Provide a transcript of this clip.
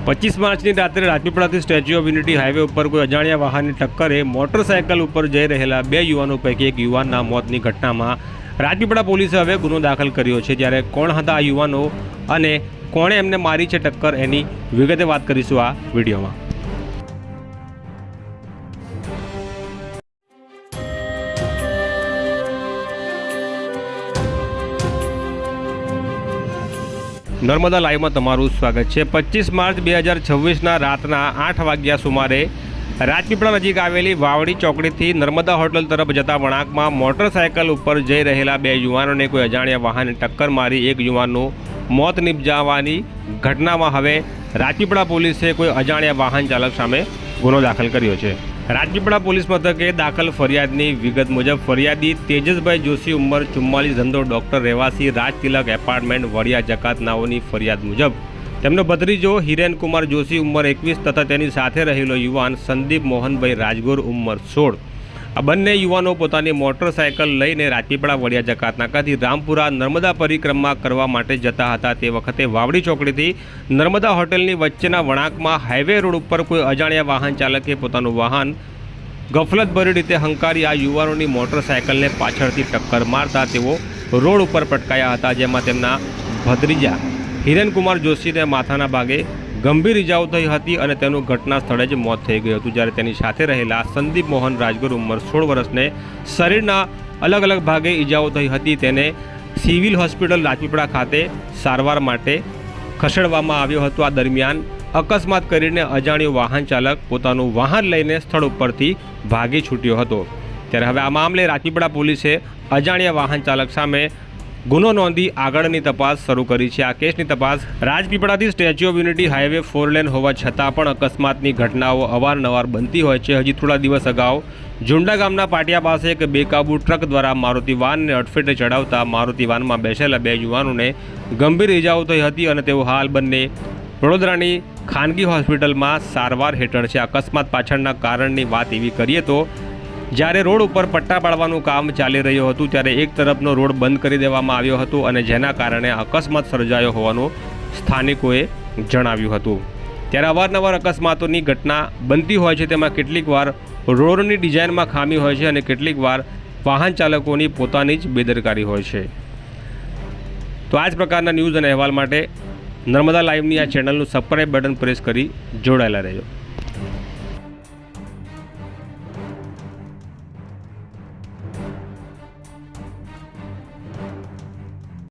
25 માર્चની રાત્રે રાજપીપળાથી statue of unity highway ઉપર કોઈ અજાણ્યા વાહનની ટક્કરે મોટરસાયકલ ઉપર જઈ રહેલા 2 યુવાનો પૈકી એક યુવાનના મોતની ઘટનામાં રાજપીપળા પોલીસે હવે ગુનો દાખલ કર્યો છે। જ્યારે કોણ હતા આ યુવાનો અને કોણે એમને મારી છે ટક્કર એની વિગતે વાત કરીશું આ વિડીયોમાં। नर्मदा लाइव में तमारू स्वागत है। 25 मार्च 2026 रातना 8 वाग्या सुमारे राजपीपळा नजीक आवेली वावड़ी चौकड़ी थी नर्मदा होटल तरफ जता वळांक में मोटरसायकल पर जई रहेला 2 युवानों ने कोई अजाण्या वाहने टक्कर मारी एक युवानનું मौत निपजावानी घटना में हवे राजपीपळा पोलीसे कोई अजाण्या वाहन चालक सामे गुनो दाखल कर्यो छे। राजपीपळा पोलीस मथके दाखल फरियादनी विगत मुजब फरियादी तेजसभाई जोशी उमर 44 धंधो डॉक्टर રહેવાસી राज तिलक एपार्टमेंट वड़िया जकात नाओनी फरियाद मुजब તેમનો ભત્રીજો હિરેન કુમાર જોશી ઉંમર 21 તથા તેની સાથે રહેલો યુવાન સંદીપ મોહનભાઈ રાજગોર ઉંમર 16 આ બંને યુવાનો પોતાની મોટરસાયકલ લઈને રાજપીપળા વડિયા જકાત નાકાથી રામપુરા નર્મદા પરિક્રમા કરવા માટે જતા હતા। તે વખતે વાવડી ચોકડીથી નર્મદા હોટલની વચ્ચેના વળાંકમાં હાઈવે રોડ ઉપર કોઈ અજાણ્યા વાહન ચાલકે પોતાનું વાહન ગફલતભરી રીતે હંકારી આ યુવાનોની મોટરસાયકલને પાછળથી ટક્કર મારતા તેઓ રોડ ઉપર પટકાયા હતા, જેમાં તેમના ભત્રીજા હિરેનકુમાર જોશીને માથાના ભાગે ગંભીર ઇજાઓ થઈ હતી અને તેનું ઘટના સ્થળે જ મોત થઈ ગયું હતું। જ્યારે તેની સાથે રહેલા સંદીપ મોહન રાજગોર ઉંમર 16 વર્ષને શરીરના અલગ અલગ ભાગે ઇજાઓ થઈ હતી। તેને સિવિલ હોસ્પિટલ રાજપીપળા ખાતે સારવાર માટે ખસેડવામાં આવ્યો હતો। આ દરમિયાન અકસ્માત કરીને અજાણ્યો વાહન ચાલક પોતાનું વાહન લઈને સ્થળ ઉપરથી ભાગી છૂટ્યો હતો। ત્યારે હવે આ મામલે રાજપીપળા પોલીસે અજાણ્યા વાહન ચાલક સામે गुनो नोंधी आगळनी तपास शरू करी है। आ केसनी तपास राजपीपळाथी स्टेच्यू ऑफ यूनिटी हाईवे 4 लेन होवा छतां पण अकस्मातनी घटनाओं अवारनवार बनती होय छे। हजी थोड़ा दिवस अगाऊ झुंडा गामना पाटिया पासे एक बेकाबू ट्रक द्वारा मारुति वान ने अडफेटे चढ़ावता मारुति वान में बेसेला 2 युवानोने गंभीर इजाओ थई हती अने तेओ हाल बंने वडोदरानी खानगी होस्पिटल में सारवार हेठळ छे। अकस्मात पाछळना कारणनी वात एवी करीए तो જ્યારે રોડ ઉપર પટ્ટા પાડવાનું કામ ચાલી રહ્યું હતું ત્યારે એક તરફનો રોડ બંધ કરી દેવામાં આવ્યો હતો અને જેના કારણે અકસ્માત સર્જાયો હોવાનું સ્થાનિકોએ જણાવ્યું હતું। ત્યારે અવારનવાર અકસ્માતોની ઘટના બનતી હોય છે, તેમાં કેટલીકવાર રોડની ડિઝાઇનમાં ખામી હોય છે અને કેટલીકવાર વાહન ચાલકોની પોતાની જ બેદરકારી હોય છે। તો આ જ પ્રકારના ન્યૂઝ અને અહેવાલ માટે નર્મદા લાઈવની આ ચેનલનું સબસ્ક્રાઇબ બટન પ્રેસ કરી જોડાયેલા રહેજો।